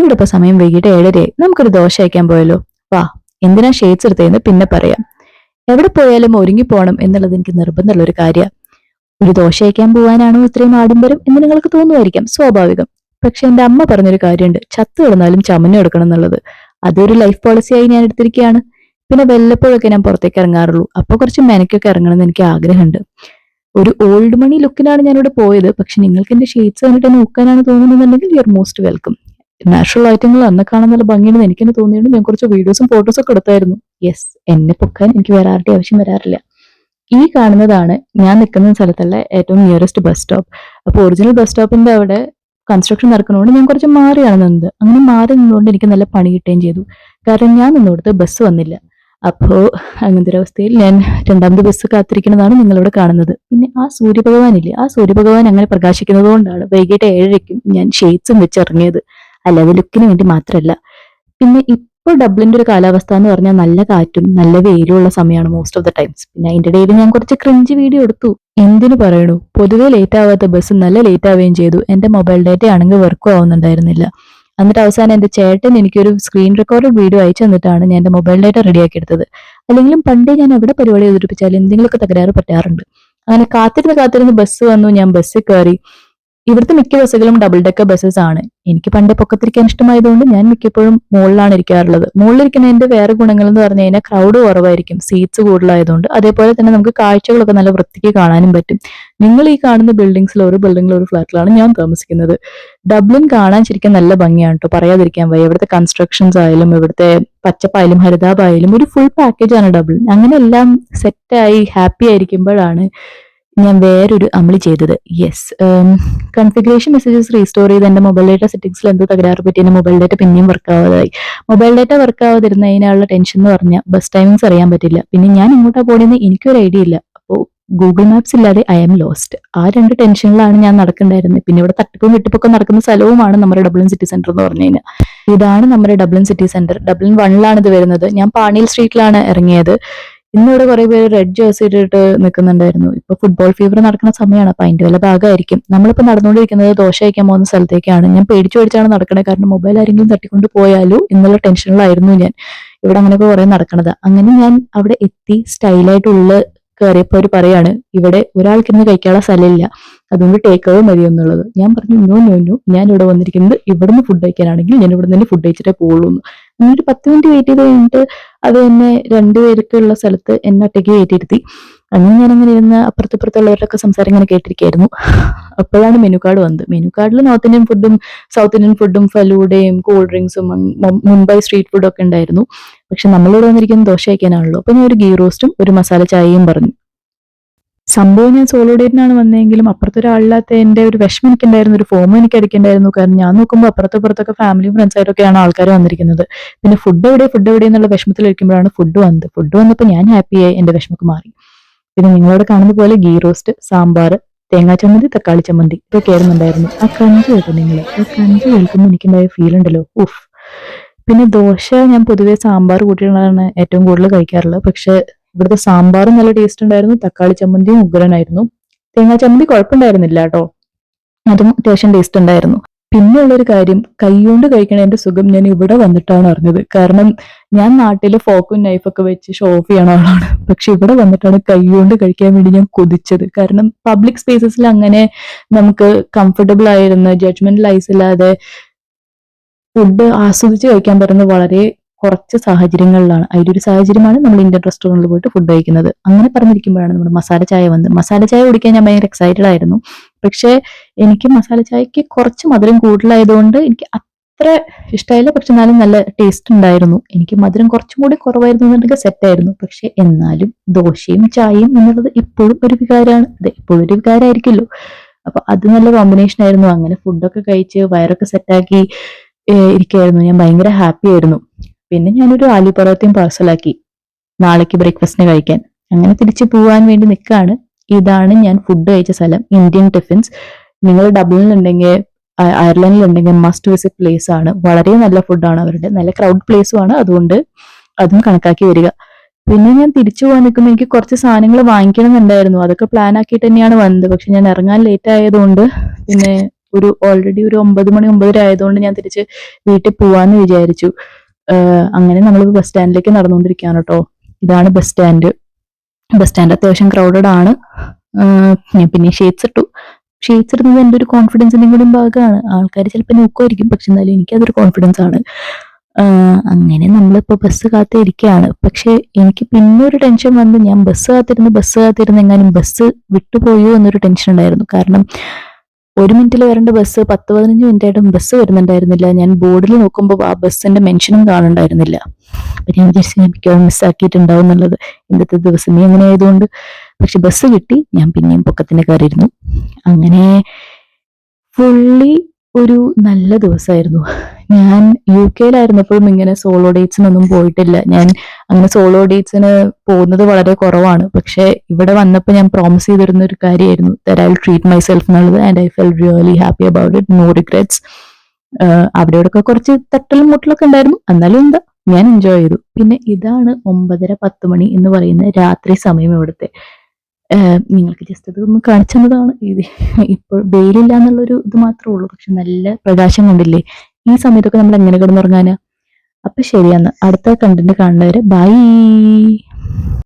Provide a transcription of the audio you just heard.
ഇവിടെ ഇപ്പൊ സമയം വൈകിട്ട് 7:30. നമുക്കൊരു ദോശ കഴിക്കാൻ പോയല്ലോ. വാ. എന്തിനാ ഷെയ്ഡ്സ് എടുത്തതെന്ന് പിന്നെ പറയാം. എവിടെ പോയാലും ഒരുങ്ങി പോകണം എന്നുള്ളത് എനിക്ക് നിർബന്ധമുള്ള ഒരു കാര്യമാണ്. ഒരു ദോശ കഴിക്കാൻ പോകാനാണോ ഇത്രയും ആഡംബരം എന്ന് നിങ്ങൾക്ക് തോന്നുമായിരിക്കാം, സ്വാഭാവികം. പക്ഷെ എന്റെ അമ്മ പറഞ്ഞൊരു കാര്യമുണ്ട്, ചത്തു കിടന്നാലും ചമഞ്ഞു എടുക്കണം എന്നുള്ളത്. അതൊരു ലൈഫ് പോളിസിയായി ഞാൻ എടുത്തിരിക്കുകയാണ്. പിന്നെ വല്ലപ്പോഴൊക്കെ ഞാൻ പുറത്തേക്ക് ഇറങ്ങാറുള്ളൂ. അപ്പൊ കുറച്ച് മെനക്കൊക്കെ ഇറങ്ങണം എന്ന് എനിക്ക് ആഗ്രഹമുണ്ട്. ഒരു ഓൾഡ് മണി ലുക്കിനാണ് ഞാനിവിടെ പോയത്. പക്ഷെ നിങ്ങൾക്ക് എന്റെ ഷെയ്ഡ്സ് കണ്ടിട്ട് എന്നെ ഊക്കാനാണ് തോന്നുന്നുണ്ടെങ്കിൽ you are most welcome. Natural ഐറ്റങ്ങൾ അന്ന് കാണാൻ നല്ല ഭംഗിയുണ്ടെന്ന് എനിക്ക് തന്നെ തോന്നിയിട്ട് ഞാൻ കുറച്ച് വീഡിയോസും ഫോട്ടോസും ഒക്കെ എടുത്തായിരുന്നു. യെസ്, എന്നെ പൊക്കാൻ എനിക്ക് വേറെ ആരുടെ ആവശ്യം വരാറില്ല. ഈ കാണുന്നതാണ് ഞാൻ നിൽക്കുന്ന സ്ഥലത്തുള്ള ഏറ്റവും നിയറസ്റ്റ് ബസ് സ്റ്റോപ്പ്. അപ്പൊ ഒറിജിനൽ ബസ് സ്റ്റോപ്പിന്റെ അവിടെ കൺസ്ട്രക്ഷൻ നടക്കുന്നതുകൊണ്ട് ഞാൻ കുറച്ച് മാറിയാണ് നിന്നത്. അങ്ങനെ മാറി നിന്നുകൊണ്ട് എനിക്ക് നല്ല പണി കിട്ടുകയും ചെയ്തു. കാരണം ഞാൻ നിന്നോടത്ത് ബസ് വന്നില്ല. അപ്പോ അങ്ങനത്തെ ഒരു അവസ്ഥയിൽ ഞാൻ രണ്ടാമത് ബസ് കാത്തിരിക്കുന്നതാണ് നിങ്ങളിവിടെ കാണുന്നത്. പിന്നെ ആ സൂര്യഭഗവാൻ ഇല്ലേ, ആ സൂര്യഭഗവാൻ അങ്ങനെ പ്രകാശിക്കുന്നത് കൊണ്ടാണ് വൈകിട്ട് 7:30ക്കും ഞാൻ ഷെയ്ഡ്സും വെച്ച് ഇറങ്ങിയത്. അല്ലാതെ ലുക്കിന് വേണ്ടി മാത്രമല്ല. പിന്നെ ഇപ്പോൾ ഡബ്ലിന്റെ ഒരു കാലാവസ്ഥ എന്ന് പറഞ്ഞാൽ നല്ല കാറ്റും നല്ല വെയിലും ഉള്ള സമയമാണ് മോസ്റ്റ് ഓഫ് ദ ടൈംസ്. പിന്നെ അതിന്റെ ഇടയിൽ ഞാൻ കുറച്ച് ക്രിഞ്ച് വീഡിയോ എടുത്തു. എന്തിനു പറയണു, പൊതുവെ ലേറ്റ് ആവാത്ത ബസ് നല്ല ലേറ്റ് ആവുകയും ചെയ്തു. എന്റെ മൊബൈൽ ഡാറ്റ ആണെങ്കിൽ വർക്കും ആവുന്നുണ്ടായിരുന്നില്ല. എന്നിട്ട് അവസാനം എന്റെ ചേട്ടൻ എനിക്കൊരു സ്ക്രീൻ റെക്കോർഡ് വീഡിയോ അയച്ചു തന്നിട്ടാണ് ഞാൻ എന്റെ മൊബൈൽ ഡാറ്റ റെഡിയാക്കി എടുത്തത്. അല്ലെങ്കിലും പണ്ടേ ഞാൻ എവിടെ പരിപാടി അവതരിപ്പിച്ചാലും എന്തെങ്കിലുമൊക്കെ തകരാറ് പറ്റാറുണ്ട്. അങ്ങനെ കാത്തിരുന്ന് ബസ് വന്നു. ഞാൻ ബസ്സിൽ കയറി. ഇവിടുത്തെ മിക്ക ബസ്സുകളും ഡബിൾ ഡെക്കർ ബസ്സസ് ആണ്. എനിക്ക് പണ്ടേ പൊക്കത്തിരിക്കാൻ ഇഷ്ടമായതുകൊണ്ട് ഞാൻ മിക്കപ്പോഴും മുകളിലാണ് ഇരിക്കാറുള്ളത്. മുകളിലിരിക്കുന്നതിന്റെ വേറെ ഗുണങ്ങൾ എന്ന് പറഞ്ഞു കഴിഞ്ഞാൽ ക്രൗഡ് കുറവായിരിക്കും, സീറ്റ്സ് കൂടുതലായതുകൊണ്ട്. അതേപോലെ തന്നെ നമുക്ക് കാഴ്ചകളൊക്കെ നല്ല വൃത്തിക്ക് കാണാനും പറ്റും. നിങ്ങൾ ഈ കാണുന്ന ബിൽഡിംഗിൽ ഒരു ഫ്ലാറ്റിലാണ് ഞാൻ താമസിക്കുന്നത്. ഡബ്ലിൻ കാണാൻ ശരിക്കും നല്ല ഭംഗിയാണ് കേട്ടോ, പറയാതിരിക്കാൻ വയ്യ. ഇവിടുത്തെ കൺസ്ട്രക്ഷൻസ് ആയാലും ഇവിടുത്തെ പച്ചപ്പായാലും ഹരിതാപായാലും ഒരു ഫുൾ പാക്കേജ് ആണ് ഡബ്ലിൻ. അങ്ങനെ എല്ലാം സെറ്റായി ഹാപ്പി ആയിരിക്കുമ്പോഴാണ് ഞാൻ വേറൊരു അമളി ചെയ്തത്. യെസ്, കൺഫിഗറേഷൻ മെസ്സേജസ് റീസ്റ്റോർ ചെയ്ത് എന്റെ മൊബൈൽ ഡാറ്റ സെറ്റിംഗ്സിൽ എന്തോ തകരാറ് പറ്റി എന്റെ മൊബൈൽ ഡാറ്റ പിന്നെയും വർക്ക് ആവാതായി. മൊബൈൽ ഡാറ്റ വർക്ക് ആവാതിരുന്നതിനുള്ള ടെൻഷൻ എന്ന് പറഞ്ഞാൽ ബസ് ടൈമിങ്സ് അറിയാൻ പറ്റില്ല. പിന്നെ ഞാൻ ഇങ്ങോട്ടാ പോണെന്ന് എനിക്കൊരു ഐഡിയ ഇല്ല. അപ്പോൾ ഗൂഗിൾ മാപ്സ് ഇല്ലാതെ ഐ ആം ലോസ്റ്റ്. ആ രണ്ട് ടെൻഷനിലാണ് ഞാൻ നടക്കണ്ടായിരുന്നത്. പിന്നെ ഇവിടെ തട്ടിപ്പും വെട്ടിപ്പൊക്കെ നടക്കുന്ന സ്ഥലവുമാണ് നമ്മുടെ ഡബ്ലിൻ സിറ്റി സെന്റർ എന്ന് പറഞ്ഞു കഴിഞ്ഞാൽ. ഇതാണ് നമ്മുടെ ഡബ്ലിൻ സിറ്റി സെന്റർ. ഡബ്ലിൻ 1 ഇത് വരുന്നത്. ഞാൻ പാണിയൽ സ്ട്രീറ്റിലാണ് ഇറങ്ങിയത്. ഇന്നിവിടെ കുറെ പേര് റെഡ് ജേഴ്സി ഇട്ടിട്ട് നിൽക്കുന്നുണ്ടായിരുന്നു. ഇപ്പൊ ഫുട്ബോൾ ഫീവർ നടക്കുന്ന സമയമാണ്. അപ്പൊ അതിന്റെ വല്ല ഭാഗമായിരിക്കും. നമ്മളിപ്പോ നടന്നുകൊണ്ടിരിക്കുന്നത് ദോശ കഴിക്കാൻ പോകുന്ന സ്ഥലത്തേക്കാണ്. ഞാൻ പേടിച്ചാണ് നടക്കണത്. കാരണം മൊബൈൽ ആരെങ്കിലും തട്ടിക്കൊണ്ട് പോയാലോ എന്നുള്ള ടെൻഷനിലായിരുന്നു ഞാൻ. ഇവിടെ അങ്ങനെയൊക്കെ കുറെ നടക്കണത്. അങ്ങനെ ഞാൻ അവിടെ എത്തി സ്റ്റൈലായിട്ടുള്ള കയറിയപ്പോ അവര് പറയാണ്, ഇവിടെ ഒരാൾക്കിരുന്ന് കഴിക്കാനുള്ള സ്ഥലമില്ല, അതുകൊണ്ട് ടേക്ക് അവേ മതി എന്നുള്ളത്. ഞാൻ പറഞ്ഞു നോ, ഞാൻ ഇവിടെ വന്നിരിക്കുന്നത് ഇവിടുന്ന് ഫുഡ് കഴിക്കാനാണെങ്കിൽ ഞാൻ ഇവിടെ നിന്ന് ഫുഡ് കഴിച്ചിട്ടേ പോകുള്ളൂ. അങ്ങനെ ഒരു 10 മിനിറ്റ് വെയിറ്റ് ചെയ്ത് കഴിഞ്ഞിട്ട് അത് എന്നെ 2 പേർക്കുള്ള സ്ഥലത്ത് എന്നെ ഒറ്റയ്ക്ക് കയറ്റിയിരുത്തി. അങ്ങനെ ഞാൻ അങ്ങനെ ഇരുന്ന് അപ്പുറത്തുള്ളവരുടെയൊക്കെ സംസാരം ഇങ്ങനെ കേട്ടിരിക്കായിരുന്നു. അപ്പോഴാണ് മെനു കാർഡ് വന്നത്. മെനു കാർഡിൽ നോർത്ത് ഇന്ത്യൻ ഫുഡും സൗത്ത് ഇന്ത്യൻ ഫുഡും ഫലൂഡയും കൂൾ ഡ്രിങ്ക്സും മുംബൈ സ്ട്രീറ്റ് ഫുഡും ഒക്കെ ഉണ്ടായിരുന്നു. പക്ഷെ നമ്മളിവിടെ വന്നിരിക്കുന്നത് ദോശ കഴിക്കാനാണല്ലോ. അപ്പൊ ഞാൻ ഒരു ഗീ റോസ്റ്റും ഒരു മസാല ചായയും പറഞ്ഞു. സംഭവം ഞാൻ സോളോ ഡേറ്റിനാണ് വന്നതെങ്കിലും അപ്പുറത്തൊരാളില്ലാത്ത എന്റെ ഒരു വിഷമം എനിക്കുണ്ടായിരുന്നു. ഒരു ഫോം എനിക്ക് അടിക്കണ്ടായിരുന്നു. കാരണം ഞാൻ നോക്കുമ്പോൾ അപ്പുറത്തൊക്കെ ഫാമിലിയും ഫ്രണ്ട്സായിട്ടൊക്കെയാണ് ആൾക്കാർ വന്നിരിക്കുന്നത്. പിന്നെ ഫുഡ് എവിടെ എന്നുള്ള വിഷമത്തിലിരിക്കുമ്പോഴാണ് ഫുഡ് വന്നത്. ഫുഡ് വന്നപ്പോൾ ഞാൻ ഹാപ്പിയായി, എന്റെ വിഷമൊക്കെ മാറി. പിന്നെ നിങ്ങളോട് കാണുന്ന പോലെ ഗീ റോസ്റ്റ്, സാമ്പാർ, തേങ്ങാ ചമ്മന്തി, തക്കാളി ചമ്മന്തി ഇതൊക്കെ ആയിരുന്നുണ്ടായിരുന്നു. ആ കഞ്ചി കേട്ടോ നിങ്ങൾ, ആ കഞ്ചി കേൾക്കുമ്പോൾ എനിക്കുണ്ടായ ഫീൽ ഉണ്ടല്ലോ, ഉഫ്. പിന്നെ ദോശ ഞാൻ പൊതുവെ സാമ്പാർ കൂട്ടിയിട്ടാണ് ഏറ്റവും കൂടുതൽ കഴിക്കാറുള്ളത്. പക്ഷെ ഇവിടുത്തെ സാമ്പാറും നല്ല ടേസ്റ്റ് ഉണ്ടായിരുന്നു. തക്കാളി ചമ്മന്തിയും ഉഗ്രനായിരുന്നു. തേങ്ങാ ചമ്മന്തി കുഴപ്പമുണ്ടായിരുന്നില്ല കേട്ടോ, അതും അത്യാവശ്യം ടേസ്റ്റ് ഉണ്ടായിരുന്നു. പിന്നെ ഉള്ളൊരു കാര്യം, കൈകൊണ്ട് കഴിക്കണതിന്റെ സുഖം ഞാൻ ഇവിടെ വന്നിട്ടാണ് അറിഞ്ഞത്. കാരണം ഞാൻ നാട്ടില് ഫോക്കും നൈഫൊക്കെ വെച്ച് ഷോ ഓഫ് ചെയ്യണ ആളാണ്. പക്ഷെ ഇവിടെ വന്നിട്ടാണ് കൈകൊണ്ട് കഴിക്കാൻ വേണ്ടി ഞാൻ കൊതിച്ചത്. കാരണം പബ്ലിക് സ്പേസസിൽ അങ്ങനെ നമുക്ക് കംഫർട്ടബിൾ ആയിരുന്ന ജഡ്ജ്മെന്റൽ ഐസ് ഇല്ലാതെ ഫുഡ് ആസ്വദിച്ച് കഴിക്കാൻ പറ്റുന്നത് വളരെ കുറച്ച് സാഹചര്യങ്ങളിലാണ്. അതിലൊരു സാഹചര്യമാണ് നമ്മൾ ഇന്ത്യൻ റെസ്റ്റോറൻറ്റിൽ പോയിട്ട് ഫുഡ് കഴിക്കുന്നത്. അങ്ങനെ പറഞ്ഞിരിക്കുമ്പോഴാണ് നമ്മുടെ മസാല ചായ വന്നത്. മസാല ചായ കുടിക്കാൻ ഞാൻ ഭയങ്കര എക്സൈറ്റഡ് ആയിരുന്നു. പക്ഷെ എനിക്ക് മസാല ചായക്ക് കുറച്ച് മധുരം കൂടുതലായതുകൊണ്ട് എനിക്ക് അത്ര ഇഷ്ടമായില്ല. പക്ഷെ എന്നാലും നല്ല ടേസ്റ്റ് ഉണ്ടായിരുന്നു. എനിക്ക് മധുരം കുറച്ചും കൂടി കുറവായിരുന്നു എന്നുണ്ടെങ്കിൽ സെറ്റായിരുന്നു. പക്ഷെ എന്നാലും ദോശയും ചായയും എന്നുള്ളത് ഇപ്പോഴും ഒരു വികാരമാണ്. അത് എപ്പോഴും ഒരു വികാരമായിരിക്കുമല്ലോ. അപ്പൊ അത് നല്ല കോമ്പിനേഷൻ ആയിരുന്നു. അങ്ങനെ ഫുഡൊക്കെ കഴിച്ച് വയറൊക്കെ സെറ്റാക്കി ഇരിക്കുകയായിരുന്നു. ഞാൻ ഭയങ്കര ഹാപ്പി ആയിരുന്നു. പിന്നെ ഞാനൊരു ആലു പൊറോട്ടയും പാർസലാക്കി നാളേക്ക് ബ്രേക്ക്ഫാസ്റ്റിന് കഴിക്കാൻ. അങ്ങനെ തിരിച്ചു പോവാൻ വേണ്ടി നിൽക്കുകയാണ്. ഇതാണ് ഞാൻ ഫുഡ് കഴിച്ച സ്ഥലം, ഇന്ത്യൻ ടിഫിൻസ്. നിങ്ങൾ ഡബ്ലിനിലുണ്ടെങ്കിൽ അയർലൻഡിലുണ്ടെങ്കിൽ മസ്റ്റ് വിസിറ്റ് പ്ലേസ് ആണ്. വളരെ നല്ല ഫുഡാണ് അവരുടെ, നല്ല ക്രൗഡ് പ്ലേസും ആണ്. അതുകൊണ്ട് അതും കണക്കാക്കി വരിക. പിന്നെ ഞാൻ തിരിച്ചു പോകാൻ നിൽക്കുമ്പോൾ എനിക്ക് കുറച്ച് സാധനങ്ങൾ വാങ്ങിക്കണം എന്നുണ്ടായിരുന്നു. അതൊക്കെ പ്ലാൻ ആക്കിയിട്ട് തന്നെയാണ് വന്നത്. പക്ഷെ ഞാൻ ഇറങ്ങാൻ ലേറ്റ് ആയതുകൊണ്ട് പിന്നെ ഓൾറെഡി ഒരു 9 മണി 9:30 ആയതുകൊണ്ട് ഞാൻ തിരിച്ച് വീട്ടിൽ പോവാന്ന് വിചാരിച്ചു. അങ്ങനെ നമ്മൾ ബസ് സ്റ്റാൻഡിലേക്ക് നടന്നുകൊണ്ടിരിക്കുകയാണ് കേട്ടോ. ഇതാണ് ബസ് സ്റ്റാൻഡ്. ബസ് സ്റ്റാൻഡ് അത്യാവശ്യം ക്രൗഡഡ് ആണ്. ഞാൻ പിന്നെ ഷെയ്ഡ്സ് ഇട്ടു. ഷെയ്ഡ്സ് ഇടുന്നത് എൻ്റെ ഒരു കോൺഫിഡൻസിന്റെയും കൂടി ഭാഗമാണ്. ആൾക്കാർ ചിലപ്പോൾ നോക്കുമായിരിക്കും, പക്ഷെ എന്നാലും എനിക്കതൊരു കോൺഫിഡൻസ് ആണ്. അങ്ങനെ നമ്മളിപ്പോ ബസ് കാത്തിരിക്കുകയാണ്. പക്ഷെ എനിക്ക് പിന്നെ ഒരു ടെൻഷൻ വന്ന്, ഞാൻ ബസ് കാത്തിരുന്ന് എങ്ങാനും ബസ് വിട്ടുപോയോ എന്നൊരു ടെൻഷൻ ഉണ്ടായിരുന്നു. കാരണം 1 മിനിറ്റിൽ വരേണ്ട ബസ് 10-15 മിനിറ്റ് ആയിട്ടും ബസ് വരുന്നുണ്ടായിരുന്നില്ല. ഞാൻ ബോർഡിൽ നോക്കുമ്പോൾ ആ ബസ്സിന്റെ മെൻഷനും കാണുന്നുണ്ടായിരുന്നില്ല. അപ്പൊ ഞാൻ വിചാരിച്ചു മിക്കവാറും മിസ്സാക്കിയിട്ടുണ്ടാവും എന്നുള്ളത്, ഇന്നത്തെ ദിവസമേ അങ്ങനെ ആയതുകൊണ്ട്. പക്ഷെ ബസ് കിട്ടി. ഞാൻ പിന്നെയും പൊക്കത്തിന് കയറിയിരുന്നു. അങ്ങനെ ഫുള്ളി ഒരു നല്ല ദിവസമായിരുന്നു. ഞാൻ UK-യിലായിരുന്നപ്പോഴും ഇങ്ങനെ സോളോ ഡേറ്റ്സിനൊന്നും പോയിട്ടില്ല. ഞാൻ അങ്ങനെ സോളോ ഡേറ്റ്സിന് പോകുന്നത് വളരെ കുറവാണ്. പക്ഷെ ഇവിടെ വന്നപ്പോൾ ഞാൻ പ്രോമിസ് ചെയ്തിരുന്ന ഒരു കാര്യമായിരുന്നു, that I will treat myself എന്നുള്ളത്. And I fell really happy about it. No regrets. അവിടെ ഇവിടെയൊക്കെ കുറച്ച് തട്ടലും മുട്ടലൊക്കെ ഉണ്ടായിരുന്നു, എന്നാലും എന്താ, ഞാൻ എൻജോയ് ചെയ്തു. പിന്നെ ഇതാണ് 9:30-10 മണി എന്ന് പറയുന്ന രാത്രി സമയം ഇവിടുത്തെ. നിങ്ങൾക്ക് ജസ്റ്റ് ഇതൊന്ന് കാണിച്ചു തന്നതാണ്. ഇത് ഇപ്പോൾ വെയിലില്ല എന്നുള്ളൊരു ഇത് മാത്രമേ ഉള്ളൂ, പക്ഷെ നല്ല പ്രകാശം കണ്ടില്ലേ. ഈ സമയത്തൊക്കെ നമ്മൾ എങ്ങനെ കിടന്നുറങ്ങാനാ? അപ്പൊ ശരിയെന്ന് അടുത്ത കണ്ടന്റ് കാണുന്നവരെ ബൈ.